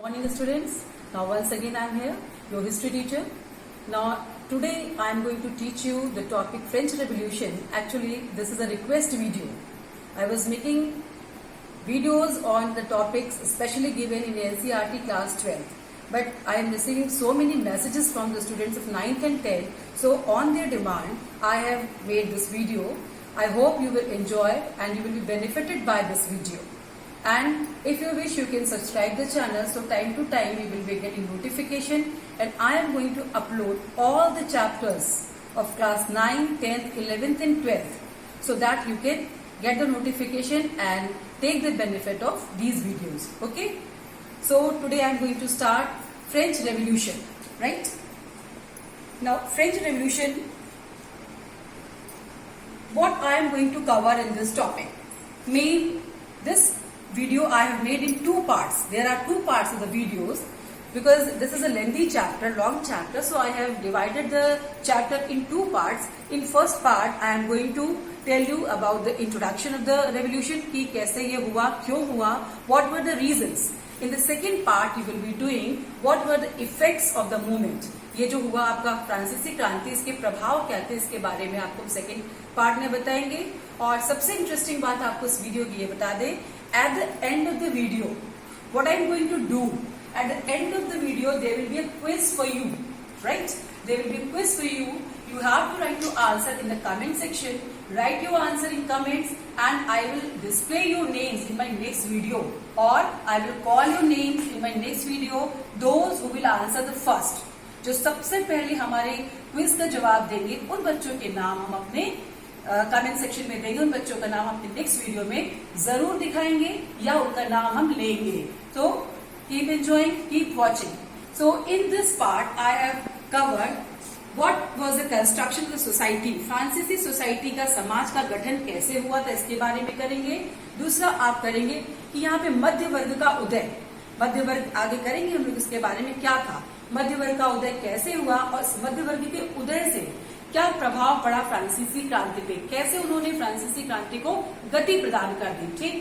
Morning students, now once again I am here, your history teacher. Now today I am going to teach you the topic French Revolution. Actually this is a request video. I was making videos on the topics especially given in NCERT class 12. But I am receiving so many messages from the students of 9th and 10th. So on their demand I have made this video. I hope you will enjoy and you will be benefited by this video. And if you wish, you can subscribe the channel, so time to time you will be getting notification, and I am going to upload all the chapters of class 9, 10th, 11th and 12th, so that you can get the notification and take the benefit of these videos. Okay? So today I am going to start French Revolution, right? Now French Revolution, what I am going to cover in this topic. This video I have made in two parts. There are two parts of the videos because this is a lengthy chapter, long chapter. So I have divided the chapter in two parts. In first part I am going to tell you about the introduction of the revolution, कि कैसे ये हुआ, क्यों हुआ, what were the reasons. In the second part you will be doing what were the effects of the movement. ये जो हुआ आपका फ्रांसीसी क्रांति, इसके प्रभाव क्या थे, इसके बारे में आपको सेकंड पार्ट में बताएंगे. और सबसे इंटरेस्टिंग बात आपको इस वीडियो की ये बता दें, at the end of the video, what I am going to do, at the end of the video, there will be a quiz for you, right? There will be a quiz for you. You have to write your answer in the comment section. Write your answer in comments, and I will display your names in my next video, or I will call your names in my next video. Those who will answer the first, जो सबसे पहले हमारे quiz का जवाब देंगे, उन बच्चों के नाम हम अपने कमेंट सेक्शन में देंगे. उन बच्चों का नाम अपने नेक्स्ट वीडियो में जरूर दिखाएंगे या उनका नाम हम लेंगे. तो keep enjoying, keep watching. So in this part I have covered what was the construction of society. फ्रांसीसी सोसाइटी का, समाज का गठन कैसे हुआ था, इसके बारे में करेंगे. दूसरा आप करेंगे कि यहाँ पे मध्य वर्ग का उदय, मध्य वर्ग आगे करेंगे हम लोग, इसके बारे में क्या था, मध्य वर्ग का उदय कैसे हुआ और मध्य वर्ग के उदय से क्या प्रभाव पड़ा फ्रांसीसी क्रांति पे, कैसे उन्होंने फ्रांसीसी क्रांति को गति प्रदान कर दी. ठीक,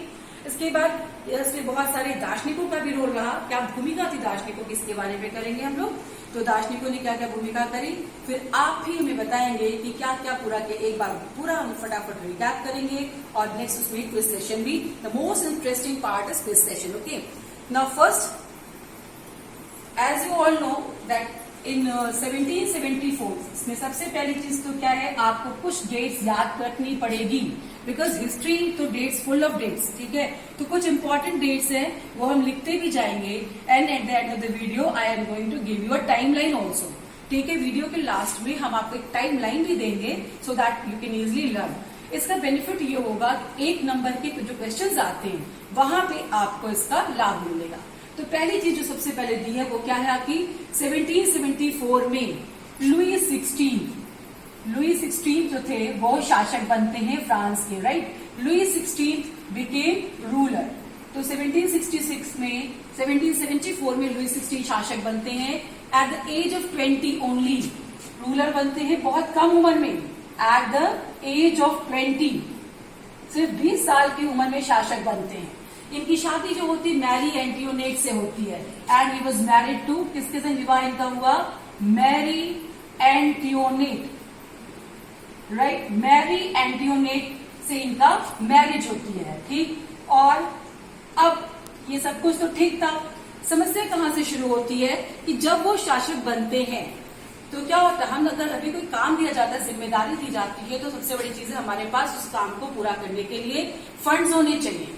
इसके बाद इसमें बहुत सारे दार्शनिकों का भी रोल रहा. क्या भूमिका थी दार्शनिकों की, इसके बारे में करेंगे हम लोग. तो दार्शनिकों ने क्या क्या भूमिका करी, फिर आप भी हमें बताएंगे कि क्या क्या पूरा के एक बार पूरा हम फटाफट रिकैप करेंगे. और नेक्स्ट उसमें क्विज सेशन भी. The most interesting part is quiz session. Okay, now first, as you all know that in 1774, इसमें सबसे पहली चीज तो क्या है, आपको कुछ डेट्स याद रखनी पड़ेगी, बिकॉज हिस्ट्री तो डेट्स फुल ऑफ डेट्स. ठीक है, तो कुछ इंपॉर्टेंट डेट्स हैं वो हम लिखते भी जाएंगे. And at the end of the video I am going to give you a time line also. ठीक है, वीडियो के लास्ट में हम आपको एक टाइम लाइन भी देंगे so that you can easily learn. इसका बेनिफिट ये होगा कि एक नंबर के जो क्वेश्चन आते हैं वहां पे आपको इसका लाभ मिलेगा. तो पहली चीज जो सबसे पहले दी है वो क्या है आपकी, 1774 में लुई 16 जो थे वो शासक बनते हैं फ्रांस के. Right, Louis 16 became ruler. तो 1774 में लुई 16 शासक बनते हैं. At the age of 20 only ruler बनते हैं, बहुत कम उम्र में. एट द एज ऑफ 20, सिर्फ 20 साल की उम्र में शासक बनते हैं. इनकी शादी जो होती है मैरी एंटियोनेट से होती है. And he was married to, किसके संग विवाह इनका हुआ, Marie Antoinette. Right, Marie Antoinette से इनका मैरिज होती है. ठीक, और अब ये सब कुछ तो ठीक था. समस्या कहां से शुरू होती है कि जब वो शासक बनते हैं तो क्या होता है, हम अगर अभी कोई काम दिया जाता है, जिम्मेदारी दी जाती है, तो सबसे बड़ी चीज है हमारे पास उस काम को पूरा करने के लिए फंड्स होने चाहिए.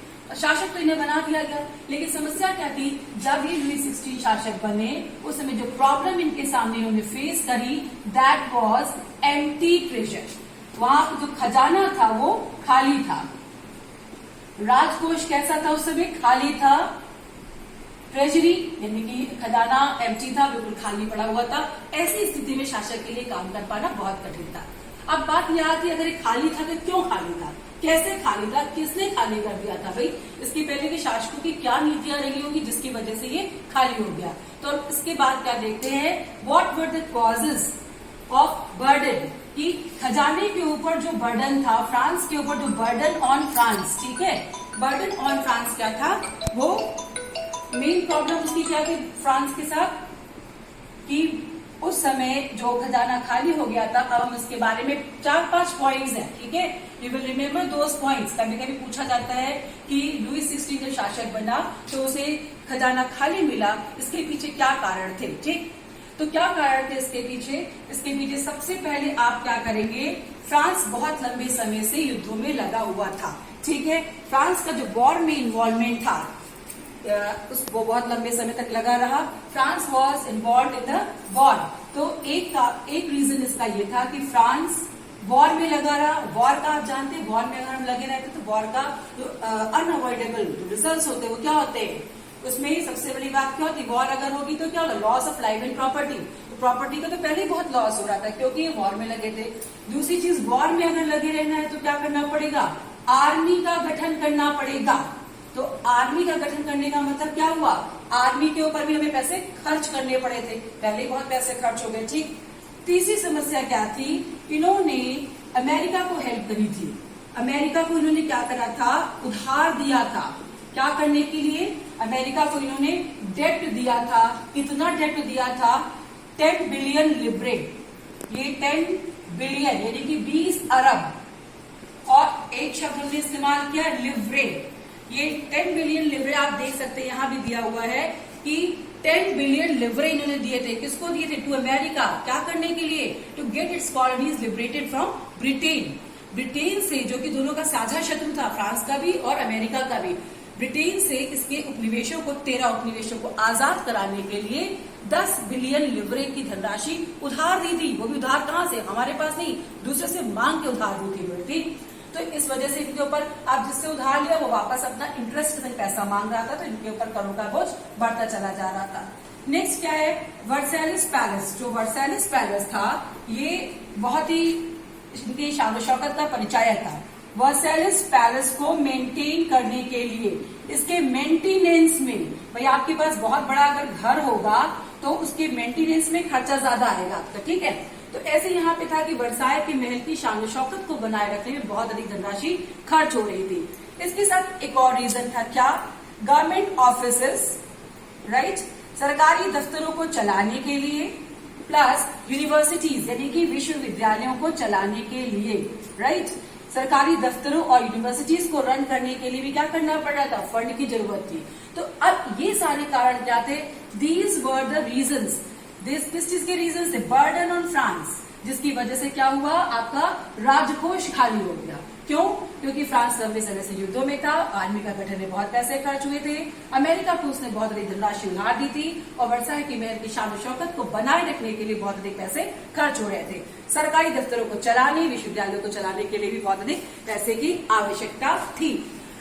शासक तो इन्हें बना दिया गया, लेकिन समस्या क्या थी, जब ये लुई 16 शासक बने उस समय जो प्रॉब्लम इनके सामने इन्होंने फेस करी, दैट वाज एम्प्टी ट्रेजर. वहां जो खजाना था वो खाली था. राजकोष कैसा था उस समय, खाली था. ट्रेजरी यानी कि खजाना एम्प्टी था, बिल्कुल खाली पड़ा हुआ था. ऐसी स्थिति में शासक के लिए काम कर पाना बहुत कठिन था. अब बात यह आती है, अगर ये खाली था तो क्यों खाली था, कैसे खाली था, किसने खाली कर दिया था. भाई इसके पहले के शासकों की क्या नीतियां रही होंगी जिसकी वजह से ये खाली हो गया. तो इसके बाद क्या देखते हैं, what were the causes of burden, कि खजाने के ऊपर जो बर्डन था, फ्रांस के ऊपर जो बर्डन ऑन फ्रांस. ठीक है, बर्डन ऑन फ्रांस क्या था, वो मेन प्रॉब्लम उसकी क्या थी फ्रांस के साथ कि उस समय जो खजाना खाली हो गया था। अब हम इसके बारे में 4-5 पॉइंट्स हैं, ठीक है, you will remember those points. कभी कभी पूछा जाता है कि लुईस 16 जब शासक बना तो उसे खजाना खाली मिला, इसके पीछे क्या कारण थे, ठीक। तो क्या कारण थे इसके पीछे? इसके पीछे सबसे पहले आप क्या करेंगे, फ्रांस बहुत लंबे समय से युद्धों में लगा हुआ था, ठीक है। फ्रांस का जो वॉर में इन्वॉल्वमेंट था वो बहुत लंबे समय तक लगा रहा। France was involve in the war. तो एक रीजन इसका ये था कि फ्रांस वॉर में लगा रहा। वॉर का आप जानते हैं, वॉर में अगर हम लगे रहते तो वॉर का जो अनअवॉइडेबल रिजल्ट होते हैं वो क्या होते हैं, उसमें सबसे बड़ी बात क्या होती है, वॉर अगर होगी तो क्या होगा, loss of life and property. तो प्रॉपर्टी का तो पहले ही बहुत लॉस हो रहा था क्योंकि ये वॉर में लगे थे। दूसरी चीज, वॉर में अगर लगे रहना है तो क्या करना पड़ेगा, आर्मी का गठन करना पड़ेगा। तो आर्मी का गठन करने का मतलब क्या हुआ, आर्मी के ऊपर भी हमें पैसे खर्च करने पड़े थे, पहले ही बहुत पैसे खर्च हो गए, ठीक। तीसरी समस्या क्या थी, इन्होंने अमेरिका को हेल्प करी थी। अमेरिका को इन्होंने क्या करा था, उधार दिया था। क्या करने के लिए, अमेरिका को इन्होंने डेट दिया था। कितना डेट दिया था, 10 बिलियन लिब्रे। ये 10 बिलियन यानी कि 20 अरब, और एक शब्द हमने इस्तेमाल किया लिब्रे। ये 10 बिलियन लिब्रे आप देख सकते हैं, यहां भी दिया हुआ है कि 10 बिलियन लिब्रे इन्होंने दिए थे। किसको दिए थे, टू अमेरिका। क्या करने के लिए, to get its colonies liberated from Britain. Britain से, जो कि दोनों का साझा शत्रु था, फ्रांस का भी और अमेरिका का भी। ब्रिटेन से इसके उपनिवेशों को, 13 उपनिवेशों को आजाद कराने के लिए 10 बिलियन लिब्रे की धनराशि उधार दी थी। वो भी उधार कहां से, हमारे पास नहीं, दूसरे से मांग के उधार दी थी ब्रिटेन। तो इस वजह से इनके ऊपर, आप जिससे उधार लिया वो वापस अपना इंटरेस्ट से पैसा मांग रहा था, तो इनके ऊपर करों का बोझ बढ़ता चला जा रहा था। नेक्स्ट क्या है, वर्सैलिस पैलेस। जो वर्सैलिस पैलेस था ये बहुत ही इनकी शान शौकत का परिचायक था। वर्सैलिस पैलेस को मेंटेन करने के लिए, इसके मेंटेनेंस में, भाई आपके पास बहुत बड़ा अगर घर होगा तो उसके मेंटेनेंस में खर्चा ज्यादा आएगा आपका, ठीक है। तो ऐसे यहाँ पे था कि वर्साय के महल की शान शौकत को बनाए रखने में बहुत अधिक धनराशि खर्च हो रही थी। इसके साथ एक और रीजन था, क्या, गवर्नमेंट ऑफिसेस, राइट, सरकारी दफ्तरों को चलाने के लिए, प्लस यूनिवर्सिटीज यानी कि विश्वविद्यालयों को चलाने के लिए, राइट। सरकारी दफ्तरों और यूनिवर्सिटीज को रन करने के लिए भी क्या करना पड़ रहा था, फंड की जरूरत थी। तो अब ये सारे कारण क्या थे, दीज वर द रीजंस, किस चीज के रीजन थे, बर्डन ऑन फ्रांस, जिसकी वजह से क्या हुआ, आपका राजकोष खाली हो गया। क्यों, क्योंकि फ्रांस लंबे समय से युद्धों में था, आर्मी का गठन में बहुत पैसे खर्च हुए थे, अमेरिका को उसने बहुत अधिक धनराशि उधार दी थी, और वर्साय की महल की शान शौकत को बनाए रखने के लिए बहुत अधिक पैसे खर्च हो रहे थे। सरकारी दफ्तरों को चलाने, विश्वविद्यालयों को चलाने के लिए भी बहुत अधिक पैसे की आवश्यकता थी।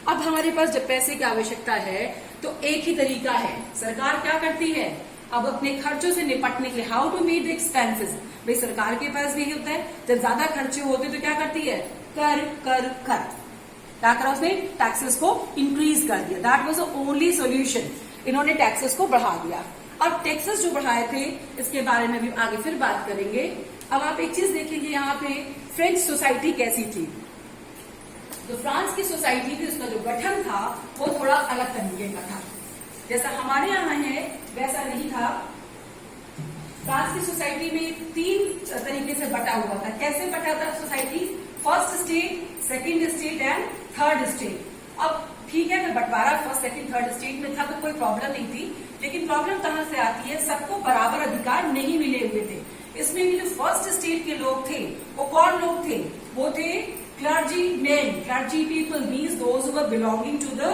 अब हमारे पास जब पैसे की आवश्यकता है तो एक ही तरीका है, सरकार क्या करती है, अब अपने खर्चों से निपटने के लिए, how to meet the expenses. भाई सरकार के पास भी यही होता है, जब ज्यादा खर्चे होते तो क्या करती है, कर कर कर, क्या करा उसने, टैक्सेस को इंक्रीज कर दिया। That was the only solution, इन्होंने टैक्सेस को बढ़ा दिया। अब टैक्सेस जो बढ़ाए थे इसके बारे में भी आगे फिर बात करेंगे। अब आप एक चीज देखेंगे, यहाँ पे फ्रेंच सोसाइटी कैसी थी। जो फ्रांस की सोसाइटी थी उसका जो गठन था वो थोड़ा अलग तरीके का था, जैसा हमारे यहाँ है वैसा नहीं था। फ्रांस की सोसाइटी में 3 तरीके से बटा हुआ था। कैसे बटा था society, first state, second state and third state. अब ठीक है, मैं बंटवारा फर्स्ट सेकंड थर्ड स्टेट में था तो कोई प्रॉब्लम नहीं थी, लेकिन प्रॉब्लम कहां से आती है, सबको बराबर अधिकार नहीं मिले हुए थे। इसमें भी जो फर्स्ट स्टेट के लोग थे वो कौन लोग थे, वो थे clergy man, clergy people, means those who were belonging to the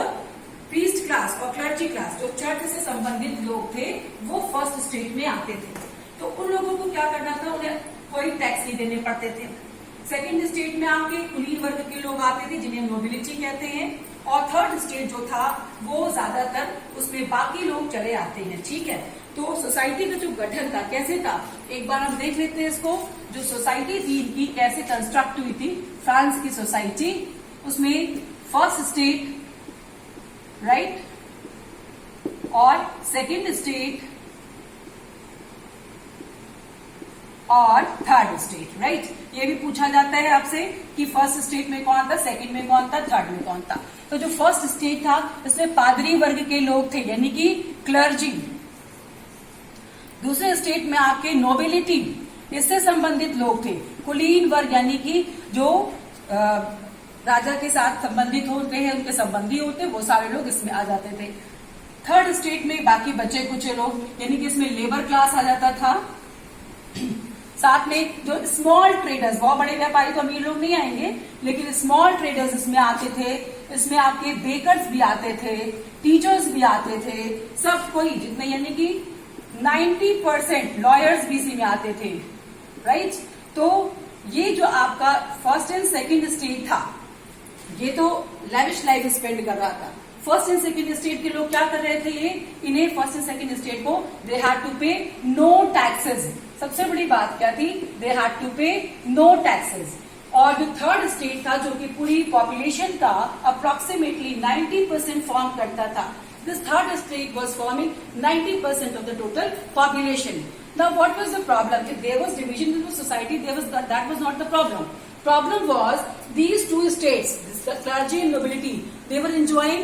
priest class और क्लर्जी क्लास। जो चर्च से संबंधित लोग थे वो फर्स्ट स्टेट में आते थे। तो उन लोगों को क्या करना था, उन्हें कोई टैक्स नहीं देने पड़ते थे। सेकंड स्टेट में आपके कुलीन वर्ग के लोग आते थे जिन्हें नोबिलिटी कहते हैं, और थर्ड स्टेट जो था वो ज्यादातर उसमें बाकी लोग चले आते हैं, ठीक है। तो सोसाइटी का जो गठन था कैसे था, एक बार हम देख लेते हैं इसको। जो सोसाइटी थी इनकी कैसे कंस्ट्रक्ट हुई थी, फ्रांस की सोसाइटी, उसमें फर्स्ट स्टेट, राइट, और सेकंड स्टेट और थर्ड स्टेट, राइट। ये भी पूछा जाता है आपसे कि फर्स्ट स्टेट में कौन था, सेकंड में कौन था, थर्ड में कौन था। तो जो फर्स्ट स्टेट था इसमें पादरी वर्ग के लोग थे, यानी कि क्लर्जी, दूसरे स्टेट में आपके नोबिलिटी, इससे संबंधित लोग थे, कुलीन वर्ग यानी कि जो राजा के साथ संबंधित होते हैं, उनके संबंधी होते, वो सारे लोग इसमें आ जाते थे। थर्ड स्टेट में बाकी बचे कुछ लोग, यानी कि इसमें लेबर क्लास आ जाता था। साथ में जो स्मॉल ट्रेडर्स, बहुत बड़े व्यापारी तो अमीर लोग नहीं आएंगे, लेकिन स्मॉल ट्रेडर्स इसमें आते थे। इसमें आपके बेकर्स भी आते थे, टीचर्स भी आते थे, सब कोई जितने, यानी कि 90% लॉयर्स भी इसी में आते थे, राइट। तो ये जो आपका फर्स्ट एंड सेकंड स्टेट था, ये तो लैविश लाइफ स्पेंड कर रहा था। फर्स्ट एंड सेकंड स्टेट के लोग क्या कर रहे थे, ये इन्हें फर्स्ट एंड सेकंड स्टेट को दे हैड टू पे नो टैक्सेस। सबसे बड़ी बात क्या थी, दे हैड टू पे नो टैक्सेस। और जो थर्ड स्टेट था, जो कि पूरी पॉपुलेशन का अप्रोक्सीमेटली 90% फॉर्म करता था, this third state was forming 90% of the total population. Now what was the problem? If there was division in the society, that was not the problem. Problem was these two states, the clergy and nobility, they were enjoying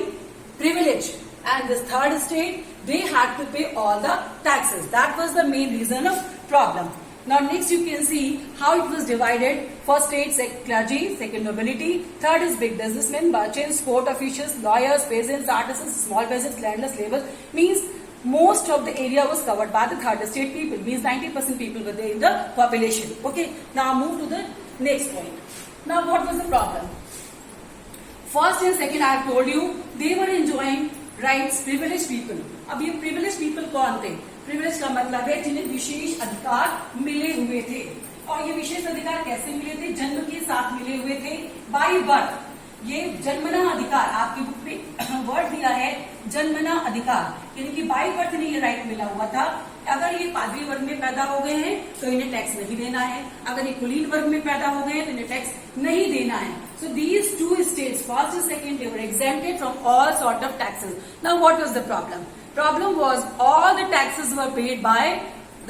privilege, and this third state, they had to pay all the taxes. That was the main reason of problem. Now next you can see how it was divided. First state clergy, second nobility, third is big businessmen, merchants, court officials, lawyers, peasants, artisans, small peasants, landless, laborers. Means most of the area was covered by the third state people. Means 90% people were there in the population. Okay. Now move to the next point. Now what was the problem? First and second I have told you they were enjoying rights, privileged people. अब ये privileged people कौन थे? Privilege का मतलब है जिन्हें विशेष अधिकार मिले हुए थे। और ये विशेष अधिकार कैसे मिले थे? जन्म के साथ मिले हुए थे, by birth. ये जन्मना अधिकार, आपकी बुक में वर्ड दिया है जन्मना अधिकार, यानी कि बाई बर्थ इन्हें ये राइट मिला हुआ था। अगर ये पादरी वर्ग में पैदा हो गए हैं तो इन्हें टैक्स नहीं देना है, अगर ये कुलीन वर्ग में पैदा हो गए हैं तो इन्हें टैक्स नहीं देना है। So these two states, first and second, they were exempted from all sort of taxes. Now what was the problem? Problem was all the taxes were paid by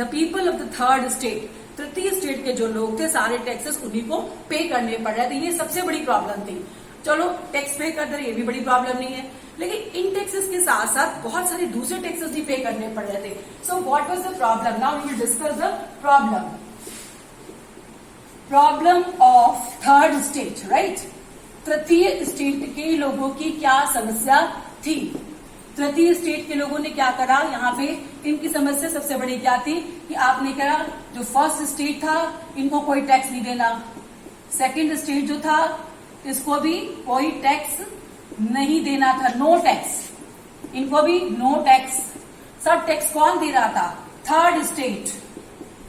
the people of the third state. तृतीय state के जो लोग थे, सारे taxes उन्हीं को पे करने पड़ रहे थे। ये सबसे बड़ी प्रॉब्लम थी। चलो टैक्स पे कर दे रहे, ये भी बड़ी प्रॉब्लम नहीं है, लेकिन इन टैक्सेस के साथ साथ बहुत सारे दूसरे टैक्सेस भी पे करने पड़ रहे थे। So what was the problem? Now we will discuss the problem. Problem of third state, right. तृतीय स्टेट के लोगों की क्या समस्या थी? तृतीय स्टेट के लोगों ने क्या करा? यहाँ पे इनकी समस्या सबसे बड़ी क्या थी कि आपने कहा जो फर्स्ट स्टेट था इनको कोई टैक्स नहीं देना, सेकेंड स्टेट जो था इसको भी कोई टैक्स नहीं देना था, नो टैक्स, इनको भी नो टैक्स। सब टैक्स कौन दे रहा था? Third state.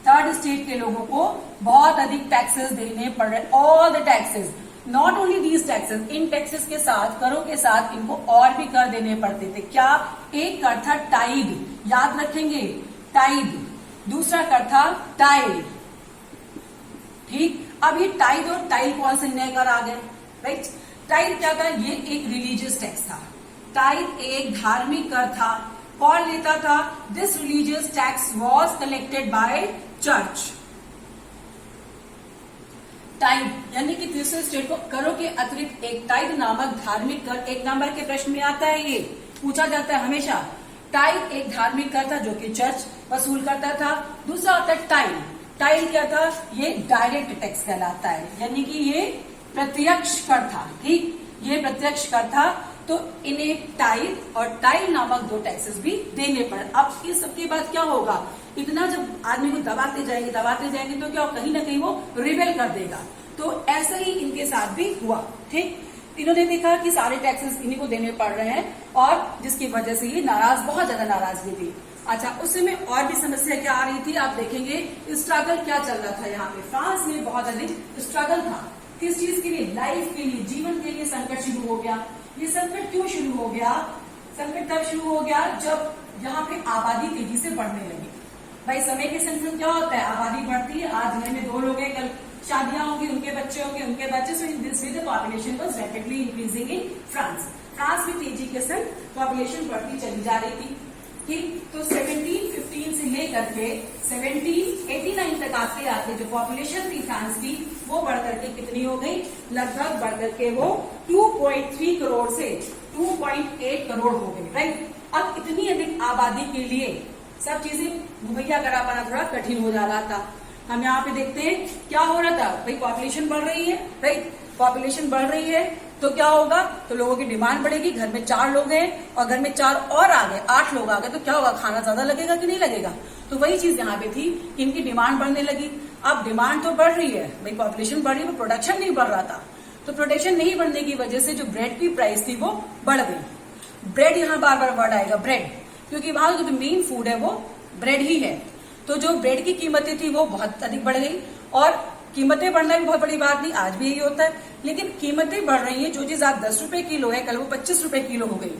थर्ड स्टेट के लोगों को बहुत अधिक टैक्सेस देने पड़ रहे, all the taxes, not only these taxes. In taxes के साथ, करों के साथ इनको और भी कर देने पड़ते थे। क्या? एक कर था टाइड, याद रखेंगे, टाइड। दूसरा कर था टाइल, ठीक। अब ये टाइड और टाइल कौन से नए कर आ गए, राइट। टाइड क्या था? ये एक रिलीजियस टैक्स था। टाइड एक धार्मिक कर था। कौन लेता था? This religious tax was collected by church. Tithe यानी कि तीसरे स्टेट को करों के अतिरिक्त एक टाइड नामक धार्मिक कर, एक नंबर के प्रश्न में आता है, ये पूछा जाता है हमेशा। टाइड एक धार्मिक कर था जो कि चर्च वसूल करता था। दूसरा होता है टाइल। टाइल क्या था? ये डायरेक्ट टैक्स कहलाता है, यानी कि ये प्रत्यक्ष कर था, ठीक। ये प्रत्यक्ष कर था, तो इन्हें टाइल और टाइल नामक दो टैक्सेस भी देने पड़े। अब इस सबके बाद क्या होगा? इतना जब आदमी को दबाते जाएंगे तो क्या कहीं ना कहीं वो रिबेल कर देगा। तो ऐसा ही इनके साथ भी हुआ, ठीक। इन्होंने देखा कि सारे टैक्सेस इन्हीं को देने पड़ रहे हैं और जिसकी वजह से ये नाराज, बहुत ज्यादा नाराजगी थी। अच्छा, उस समय और भी समस्या क्या आ रही थी आप देखेंगे, स्ट्रगल क्या चल रहा था यहाँ पे। फ्रांस में बहुत अधिक स्ट्रगल था, किस चीज के लिए? लाइफ के लिए, जीवन के लिए संकट शुरू हो गया। ये संकट क्यों शुरू हो गया? संकट तब शुरू हो गया जब यहाँ पे आबादी तेजी से बढ़ने लगी। भाई समय के संग संग क्या होता है? आबादी बढ़ती है, आज घर में 2 लोग हैं, कल शादियां होंगी, उनके बच्चे होंगे, उनके बच्चे। So in this way the population was rapidly increasing in France. France में तेजी के संग पॉपुलेशन बढ़ती चली जा रही थी, ठीक। तो 1715 से लेकर के 1789 तक आते आते जो पॉपुलेशन थी फ्रांस की, वो बढ़कर के कितनी हो गई? लगभग बढ़कर के वो 2.3 करोड़ से 2.8 करोड़ हो गई, राइट। अब इतनी अधिक आबादी के लिए सब चीजें मुहैया करा पाना थोड़ा कठिन हो जा रहा था। हम यहाँ पे देखते हैं क्या हो रहा था, भाई पॉपुलेशन बढ़ रही है, राइट, पॉपुलेशन बढ़ रही है तो क्या होगा, तो लोगों की डिमांड बढ़ेगी। घर में 4 लोग हैं और घर में 4 और आ गए, 8 लोग आ गए, तो क्या होगा, खाना ज्यादा लगेगा कि नहीं लगेगा। तो वही चीज यहाँ पे थी कि इनकी डिमांड बढ़ने लगी। अब डिमांड तो बढ़ रही है, भाई पॉपुलेशन बढ़ रही है, प्रोडक्शन नहीं बढ़ रहा था। तो प्रोडक्शन नहीं बढ़ने की वजह से जो ब्रेड की प्राइस थी वो बढ़ गई। ब्रेड यहाँ बार बार वर्ड आएगा, ब्रेड, क्योंकि वहां जो मेन फूड है वो ब्रेड ही है। तो जो ब्रेड की कीमतें थी वो बहुत अधिक बढ़ गई। और कीमतें बढ़ना भी बहुत बड़ी बात नहीं, आज भी यही होता है, लेकिन कीमतें बढ़ रही हैं। जो चीज आज 10 रुपए किलो है, कल वो 25 रुपए किलो हो गई।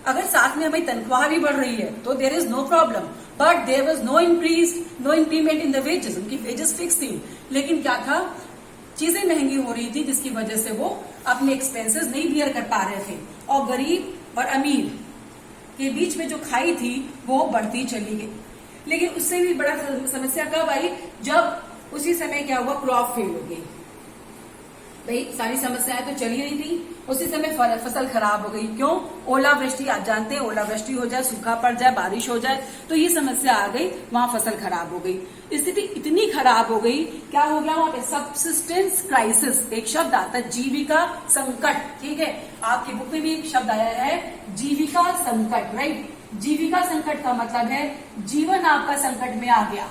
अगर साथ में हमारी तनख्वाह भी बढ़ रही है तो there is no problem, but there was no increment in the wages. उनकी वेजेस फिक्स थी, लेकिन क्या था, चीजें महंगी हो रही थी, जिसकी वजह से वो अपने एक्सपेंसेस नहीं बियर कर पा रहे थे। और गरीब और अमीर के बीच में जो खाई थी वो बढ़ती चली गई। लेकिन उससे भी बड़ा समस्या कब आई, जब उसी समय क्या हुआ, क्रॉप फेल हो गई। भाई सारी समस्याएं तो चली रही थी, उसी समय फसल खराब हो गई। क्यों, ओलावृष्टि, आप जानते हैं ओलावृष्टि हो जाए, सूखा पड़ जाए, बारिश हो जाए, तो ये समस्या आ गई, वहां फसल खराब हो गई। स्थिति इतनी खराब हो गई, क्या हो गया वहां पे, सबसिस्टेंस क्राइसिस, एक शब्द आता है जीविका संकट, ठीक है, आपकी बुक में भी एक शब्द आया है जीविका संकट, राइट। जीविका संकट का मतलब है जीवन आपका संकट में आ गया।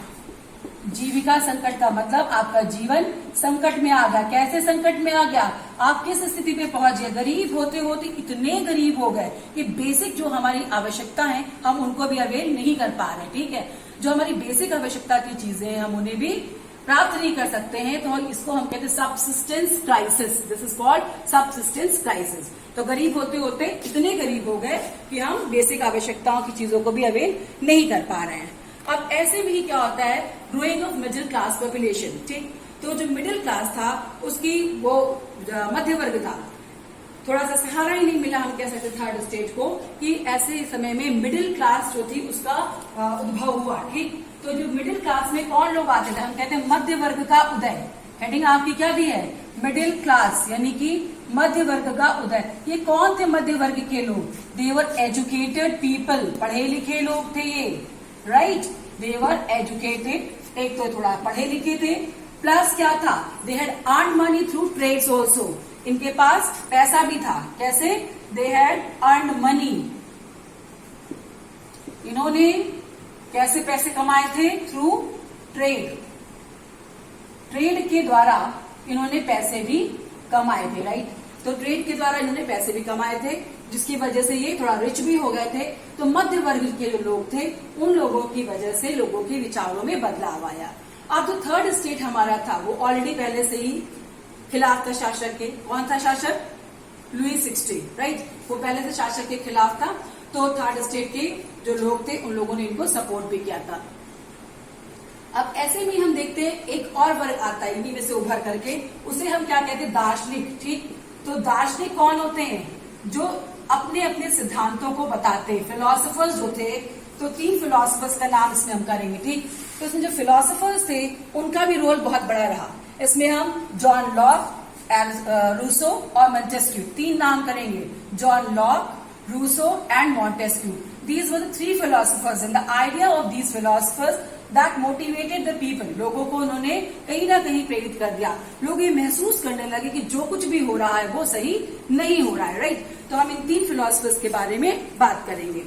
जीविका संकट का मतलब आपका जीवन संकट में आ गया। कैसे संकट में आ गया, आप किस स्थिति पे पहुंच गए, गरीब होते होते इतने गरीब हो गए कि बेसिक जो हमारी आवश्यकता है हम उनको भी अवेल नहीं कर पा रहे, ठीक है। जो हमारी बेसिक आवश्यकता की चीजें हैं हम उन्हें भी प्राप्त नहीं कर सकते हैं, तो इसको हम कहते हैं subsistence crisis. This is called subsistence crisis. तो गरीब होते होते इतने गरीब हो गए कि हम बेसिक आवश्यकताओं की चीजों को भी अवेल नहीं कर पा रहे हैं। अब ऐसे में ही क्या होता है, growing of middle class population, ठीक। तो जो मिडिल क्लास था उसकी वो मध्य वर्ग था, थोड़ा सा सहारा ही नहीं मिला, हम कह सकते थर्ड स्टेट को, कि ऐसे समय में मिडिल क्लास जो थी उसका उद्भव हुआ, ठीक। तो जो मिडिल क्लास में कौन लोग आते थे, हम कहते हैं मध्य वर्ग का उदय। हेडिंग आपकी क्या दी है, मिडिल क्लास, यानी कि मध्य वर्ग का उदय। ये कौन थे मध्य वर्ग के लोग, दे वर एजुकेटेड पीपल, पढ़े लिखे लोग थे ये, राइट, दे वर एजुकेटेड, एक तो थोड़ा पढ़े लिखे थे, प्लस क्या था, they had earn money through trades also, इनके पास पैसा भी था। कैसे, दे हैड अर्न मनी, इन्होंने कैसे पैसे कमाए थे, थ्रू ट्रेड, ट्रेड के द्वारा इन्होंने पैसे भी कमाए थे, राइट। तो ट्रेड के द्वारा इन्होंने पैसे भी कमाए थे, जिसकी वजह से ये थोड़ा रिच भी हो गए थे। तो मध्य वर्ग के जो लोग थे उन लोगों की वजह से लोगों के विचारों में बदलाव आया। अब जो थर्ड स्टेट हमारा था वो ऑलरेडी पहले से ही खिलाफ था शासक के। कौन था शासक, लुई 16, राइट, वो पहले से शासक के खिलाफ था। तो थर्ड स्टेट के जो लोग थे उन लोगों ने इनको सपोर्ट भी किया था। अब ऐसे में हम देखते हैं एक और वर्ग आता है इन्हीं में से उभर करके, उसे हम क्या कहते हैं, दार्शनिक, ठीक। तो दार्शनिक कौन होते हैं, जो अपने अपने सिद्धांतों को बताते हैं। फिलोसफर्स जो थे, तो 3 फिलोसफर्स का नाम इसमें हम करेंगे, ठीक। तो इसमें जो फिलोसफर्स थे उनका भी रोल बहुत बड़ा रहा। इसमें हम जॉन लॉक, रूसो और मॉन्टेस्क्यू, 3 नाम करेंगे, John Locke, Rousseau and Montesquieu. These were the 3 philosophers, and the idea of these philosophers that motivated the people, लोगों को उन्होंने कहीं ना कहीं प्रेरित कर दिया। लोग ये महसूस करने लगे कि जो कुछ भी हो रहा है वो सही नहीं हो रहा है, राइट। तो हम इन 3 फिलोसफर्स के बारे में बात करेंगे।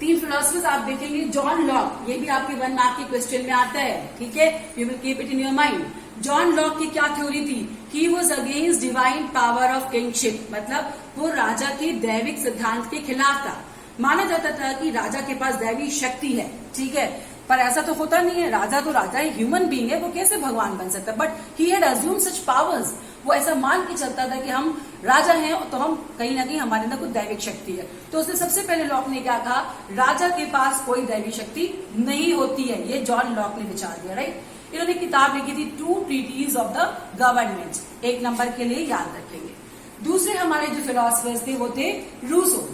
3 फिलोसफर्स आप देखेंगे, जॉन लॉक, ये भी आपके 1 मार्क के क्वेश्चन में आता है, ठीक है, you will keep it in your mind. John Locke की क्या थ्योरी थी, he was against divine power of kingship, मतलब वो राजा के दैविक सिद्धांत के खिलाफ था। माना जाता था कि राजा के पास दैवी शक्ति है, ठीक है, पर ऐसा तो होता नहीं है। राजा तो राजा है, ह्यूमन बीइंग है, वो कैसे भगवान बन सकता है। But he had assume such powers, वो ऐसा मान के चलता था कि हम राजा हैं तो हम कहीं ना कहीं हमारे अंदर कुछ दैविक शक्ति है। तो उसने सबसे पहले लॉक ने क्या कहा, राजा के पास कोई दैवी शक्ति नहीं होती है, ये जॉन लॉक ने विचार दिया, राइट। इन्होंने किताब लिखी थी 2 ट्रीटीज ऑफ द गवर्नमेंट, 1 नंबर के लिए याद रखेंगे। दूसरे हमारे जो फिलोसफर्स थे वो थे रूसो।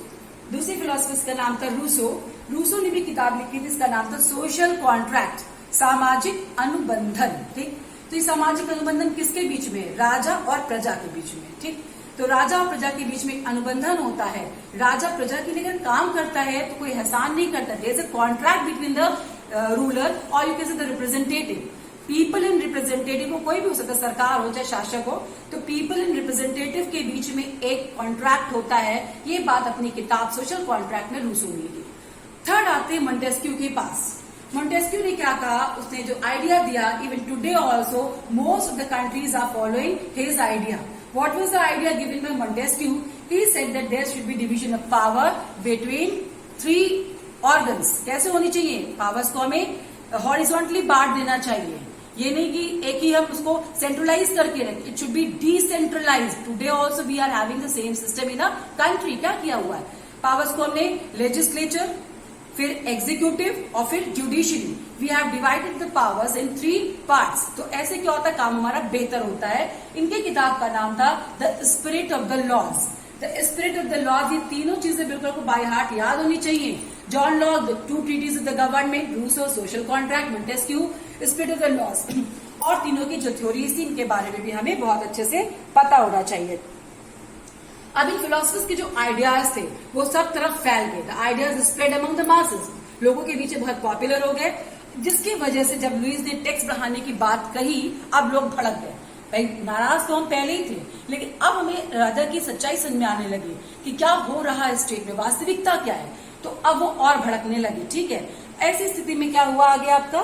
दूसरे फिलोसफर्स का नाम था रूसो। रूसो ने भी किताब लिखी थी, इसका नाम था सोशल कॉन्ट्रैक्ट, सामाजिक अनुबंधन, ठीक। तो ये सामाजिक अनुबंधन किसके बीच में, राजा और प्रजा के बीच में, ठीक। तो राजा और प्रजा के बीच में एक अनुबंधन होता है। राजा प्रजा के लिए अगर काम करता है तो कोई एहसान नहीं करता। There is a contract between the ruler और you can say the representative. People in representative को कोई भी हो सकता है, सरकार हो चाहे शासक हो, तो पीपल इन रिप्रेजेंटेटिव के बीच में एक कॉन्ट्रैक्ट होता है। ये बात अपनी किताब सोशल कॉन्ट्रैक्ट में रूसो ने की। थर्ड आते हैं मोंटेस्क्यू के पास। मोंटेस्क्यू ने क्या कहा, उसने जो आइडिया दिया, even today also most of the countries are following his idea. What was the idea given by Montesquieu? He said that there should be division of power between 3 organs. कैसे होनी चाहिए? Powers को हमें horizontally बांट देना चाहिए। ये नहीं कि एक ही हम उसको सेंट्रलाइज करके रखें। It should be decentralise. Today also we are having the same system in a country. क्या किया हुआ है? पावर्स को हमने लेजिस्लेचर, फिर एग्जीक्यूटिव और फिर judiciary, we have divided the powers in 3 parts. तो ऐसे क्या होता है, काम हमारा बेहतर होता है। इनके किताब का नाम था the spirit of the laws. The spirit of the laws, ये तीनों चीजें बिल्कुल आपको बाय हार्ट याद होनी चाहिए। John Locke, the 2 treatise of the government, Rousseau, social contract, Montesquieu, spirit of the laws. और तीनों की जो थ्योरीज थी इनके बारे में भी हमें बहुत अच्छे से पता होना चाहिए। अब इन फिलोसफर्स के जो आइडियाज थे वो सब तरफ फैल गए। The ideas spread among the masses, लोगों के बीच बहुत पॉपुलर हो गए, जिसकी वजह से जब लुईस ने टैक्स बढ़ाने की बात कही, अब लोग भड़क गए। भाई नाराज तो हम पहले ही थे, लेकिन अब हमें राजा की सच्चाई समझ में आने लगी कि क्या हो रहा है स्टेट में, वास्तविकता क्या है। तो अब वो और भड़कने लगे। ठीक है, ऐसी स्थिति में क्या हुआ आगे आपका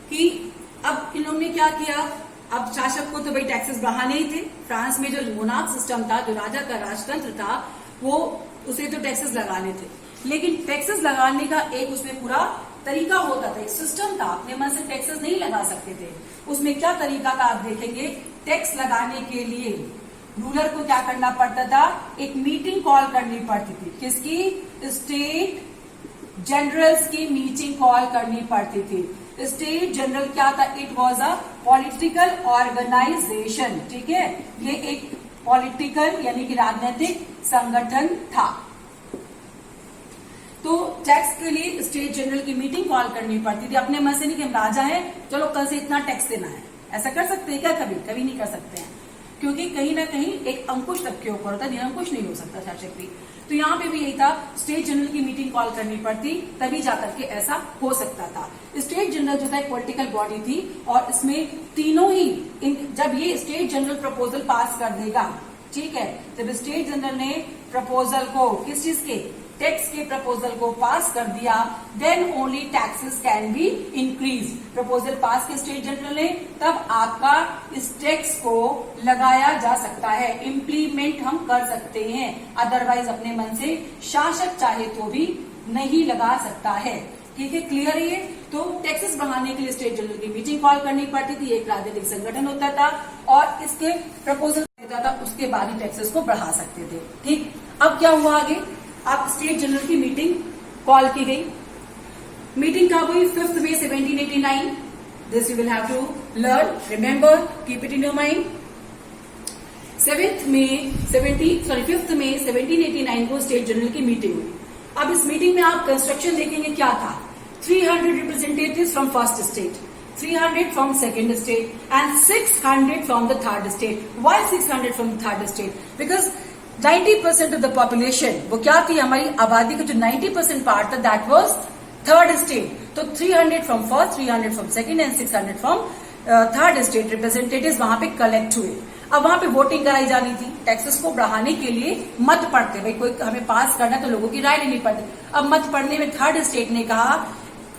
कि अब इन लोगों ने क्या किया, अब शासक को तो भाई टैक्सेस बढ़ाने ही थे। फ्रांस में जो मोनार्क सिस्टम था, जो राजा का राजतंत्र था, वो उसे तो टैक्सेस लगाने थे, लेकिन टैक्सेस लगाने का एक उसमें पूरा तरीका होता था, एक सिस्टम था। अपने मन से टैक्सेस नहीं लगा सकते थे। उसमें क्या तरीका था आप देखेंगे। टैक्स लगाने के लिए रूलर को क्या करना पड़ता था, एक मीटिंग कॉल करनी पड़ती थी। किसकी? स्टेट जनरल्स की मीटिंग कॉल करनी पड़ती थी। स्टेट जनरल क्या था? It was a political organisation. ठीक है, ये एक पॉलिटिकल यानी कि राजनीतिक संगठन था। तो टैक्स के लिए स्टेट जनरल की मीटिंग कॉल करनी पड़ती थी। अपने मन से नहीं कि हम राजा हैं, चलो कल से इतना टैक्स देना है। ऐसा कर सकते हैं क्या? कभी कभी नहीं कर सकते हैं, क्योंकि कहीं ना कहीं एक अंकुश तक के ऊपर होता है, निरंकुश नहीं हो सकता शासक भी। तो यहाँ पे भी यही था, स्टेट जनरल की मीटिंग कॉल करनी पड़ती, तभी जाकर के ऐसा हो सकता था। स्टेट जनरल जो था एक पॉलिटिकल बॉडी थी, और इसमें तीनों ही जब ये स्टेट जनरल प्रपोजल पास कर देगा, ठीक है, जब स्टेट जनरल ने प्रपोजल को किस चीज के, टैक्स के प्रपोजल को पास कर दिया, then only taxes can be increase. Proposal pass के स्टेट जनरल ने, तब आपका इस टैक्स को लगाया जा सकता है, इम्प्लीमेंट हम कर सकते हैं। अदरवाइज अपने मन से शासक चाहे तो भी नहीं लगा सकता है। ठीक है, क्लियर है ये? तो टैक्सेस बढ़ाने के लिए स्टेट जनरल की मीटिंग कॉल करनी पड़ती थी, एक राजनीतिक संगठन होता था और इसके प्रपोजल देता था, उसके बाद ही टैक्सेस को बढ़ा सकते थे। ठीक, अब क्या हुआ आगे, अब स्टेट जनरल की मीटिंग कॉल की गई। मीटिंग कब हुई? 5 मई 1789। This you will have to learn, remember, keep it in your mind. 5 मई 1789 को स्टेट जनरल की मीटिंग हुई। अब इस मीटिंग में आप कंस्ट्रक्शन देखेंगे क्या था। 300 representatives from first state, 300 from second state and 600 from the third state. Why 600 from the third state? Because 90% of the population, वो क्या थी, हमारी आबादी का जो 90% पार्ट था, दैट वाज थर्ड स्टेट। तो 300 from first, 300 from second and 600 from third state representatives वहां पे कलेक्ट हुए। अब वहां पे वोटिंग कराई जानी थी, टैक्सेस को बढ़ाने के लिए मत पड़ते, भाई कोई हमें पास करना तो लोगों की राय लेनी पड़ती। अब मत पड़ने में थर्ड स्टेट ने कहा,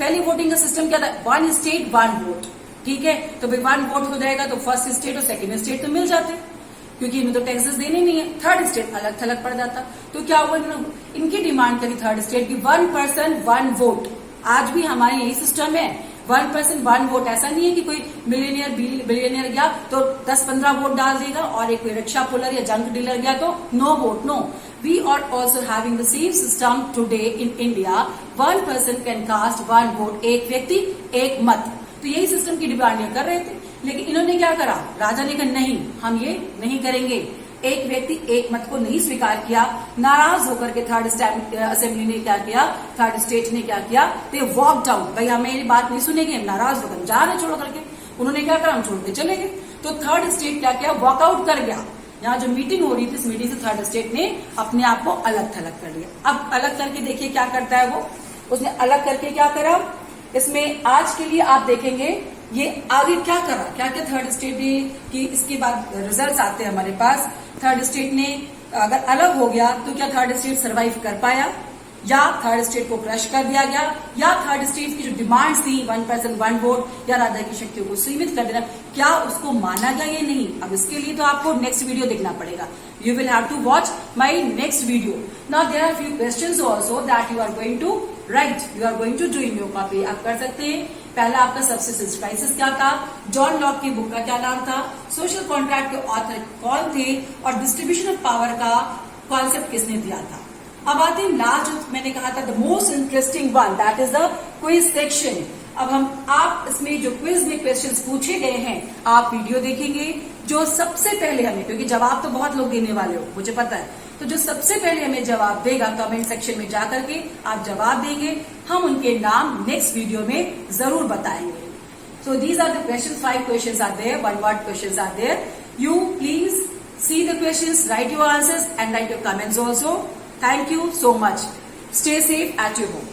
पहली वोटिंग का सिस्टम क्या था, 1 स्टेट 1 वोट। ठीक है, तो भाई 1 वोट हो जाएगा तो फर्स्ट स्टेट और सेकंड स्टेट तो मिल जाते, क्योंकि इन्हें तो टैक्सेस देने नहीं है। थर्ड स्टेट अलग थलग पड़ जाता। तो क्या हुआ, इनकी डिमांड करी थर्ड स्टेट की 1 person 1 वोट। आज भी हमारे यही सिस्टम है, 1 person 1 वोट। ऐसा नहीं है कि कोई मिलियनियर बिलियनियर गया तो 10-15 वोट डाल देगा और एक कोई रिक्शा पुलर या जंक डीलर गया तो no vote. No, we are also having the same system today in India. 1 person can cast 1 vote, एक व्यक्ति एक मत। तो यही सिस्टम की डिमांड ये कर रहे थे, लेकिन इन्होंने क्या करा, राजा ने कहा नहीं, हम ये नहीं करेंगे। एक व्यक्ति एक मत को नहीं स्वीकार किया। नाराज होकर के थर्ड असेंबली ने क्या किया, थर्ड स्टेट ने क्या किया, दे वॉकड आउट। भाई हमें ये बात नहीं सुनेंगे, हम नाराज होकर जा रहे छोड़ करके। उन्होंने क्या करा, हम छोड़ के चले गए। तो थर्ड स्टेट क्या किया, वॉकआउट कर गया। यहाँ जो मीटिंग हो रही थी, इस मीटिंग से थर्ड स्टेट ने अपने आप को अलग थलग कर लिया। अब अलग करके देखिए क्या करता है वो, उसने अलग करके क्या करा, इसमें आज के लिए आप देखेंगे ये आगे क्या करा, क्या क्या थर्ड स्टेट ने कि इसके बाद रिजल्ट्स आते हैं हमारे पास। थर्ड स्टेट ने अगर अलग हो गया तो क्या थर्ड स्टेट सरवाइव कर पाया, या थर्ड स्टेट को क्रश कर दिया गया, या थर्ड स्टेट की जो डिमांड्स थी 1 पर्सन 1 वोट या राजा की शक्तियों को सीमित कर देना, क्या उसको माना गया या नहीं। अब इसके लिए तो आपको नेक्स्ट वीडियो देखना पड़ेगा। You will have to watch my next video. Now there are few questions also that you are going to write, you are going to do in your copy. आप कर सकते हैं। पहला आपका सबसिस्टेंस क्राइसिस क्या था, जॉन लॉक की book का क्या नाम था, सोशल कॉन्ट्रैक्ट के ऑथर कौन थे, और डिस्ट्रीब्यूशन ऑफ पावर का कॉन्सेप्ट किसने दिया था। अब आते हैं लास्ट जो मैंने कहा था the most interesting one, that is the quiz section. अब आप इसमें जो क्विज में क्वेश्चंस पूछे गए हैं आप वीडियो देखेंगे। जो सबसे पहले हमें, क्योंकि जवाब तो बहुत लोग देने वाले हो मुझे पता है, तो जो सबसे पहले हमें जवाब देगा कमेंट सेक्शन में जाकर के आप जवाब देंगे, हम उनके नाम नेक्स्ट वीडियो में जरूर बताएंगे। So these are the questions, 5 questions are there, 1 word questions are there. You please see the questions, write your answers and write your comments also. Thank you so much. Stay safe at your home.